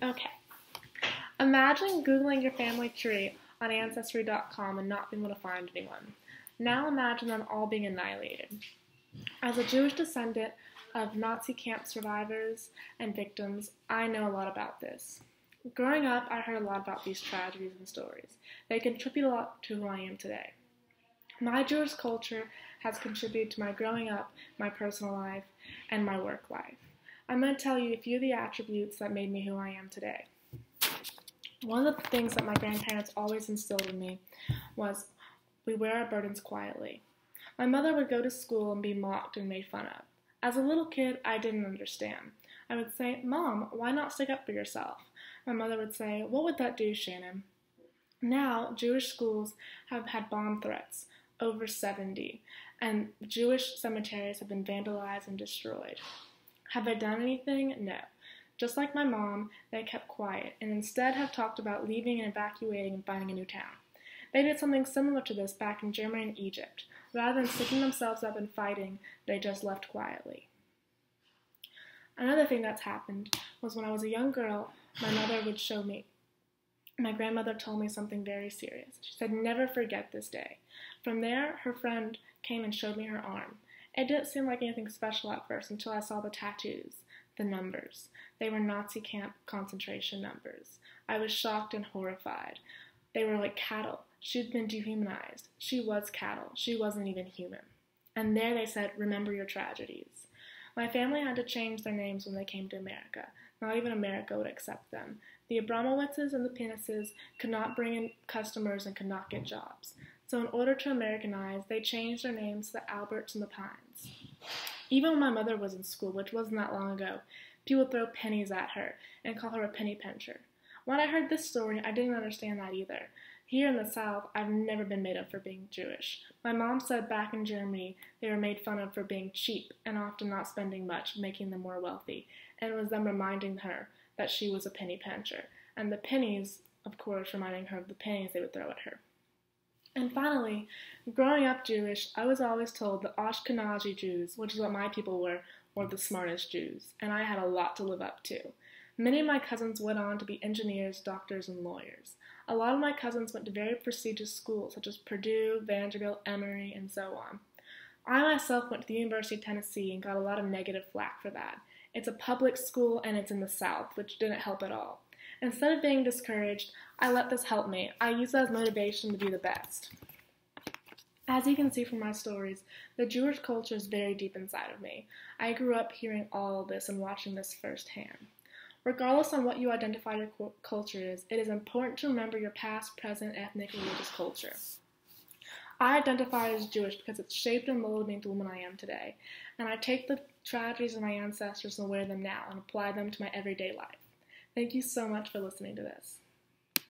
Okay. Imagine Googling your family tree on Ancestry.com and not being able to find anyone. Now imagine them all being annihilated. As a Jewish descendant of Nazi camp survivors and victims, I know a lot about this. Growing up, I heard a lot about these tragedies and stories. They contribute a lot to who I am today. My Jewish culture has contributed to my growing up, my personal life, and my work life. I'm going to tell you a few of the attributes that made me who I am today. One of the things that my grandparents always instilled in me was we wear our burdens quietly. My mother would go to school and be mocked and made fun of. As a little kid, I didn't understand. I would say, "Mom, why not stick up for yourself?" My mother would say, "What would that do, Shannon?" Now, Jewish schools have had bomb threats, over 70, and Jewish cemeteries have been vandalized and destroyed. Have they done anything? No. Just like my mom, they kept quiet and instead have talked about leaving and evacuating and finding a new town. They did something similar to this back in Germany and Egypt. Rather than sticking themselves up and fighting, they just left quietly. Another thing that's happened was when I was a young girl, my grandmother told me something very serious. She said, "Never forget this day." From there, her friend came and showed me her arm. It didn't seem like anything special at first until I saw the tattoos, the numbers. They were Nazi camp concentration numbers. I was shocked and horrified. They were like cattle. She'd been dehumanized. She was cattle. She wasn't even human. And there they said, "Remember your tragedies." My family had to change their names when they came to America. Not even America would accept them. The Abramowitzes and the Penises could not bring in customers and could not get jobs. So in order to Americanize, they changed their names to the Alberts and the Pines. Even when my mother was in school, which wasn't that long ago, people would throw pennies at her and call her a penny pincher. When I heard this story, I didn't understand that either. Here in the South, I've never been made up for being Jewish. My mom said back in Germany, they were made fun of for being cheap and often not spending much, making them more wealthy. And it was them reminding her that she was a penny pincher. And the pennies, of course, reminding her of the pennies they would throw at her. And finally, growing up Jewish, I was always told that Ashkenazi Jews, which is what my people were the smartest Jews. And I had a lot to live up to. Many of my cousins went on to be engineers, doctors, and lawyers. A lot of my cousins went to very prestigious schools such as Purdue, Vanderbilt, Emory, and so on. I myself went to the University of Tennessee and got a lot of negative flack for that. It's a public school and it's in the South, which didn't help at all. Instead of being discouraged, I let this help me. I used it as motivation to be the best. As you can see from my stories, the Jewish culture is very deep inside of me. I grew up hearing all of this and watching this firsthand. Regardless on what you identify your culture is, it is important to remember your past, present, ethnic, and religious culture. I identify as Jewish because it's shaped and molded me into the woman I am today, and I take the tragedies of my ancestors and wear them now and apply them to my everyday life. Thank you so much for listening to this.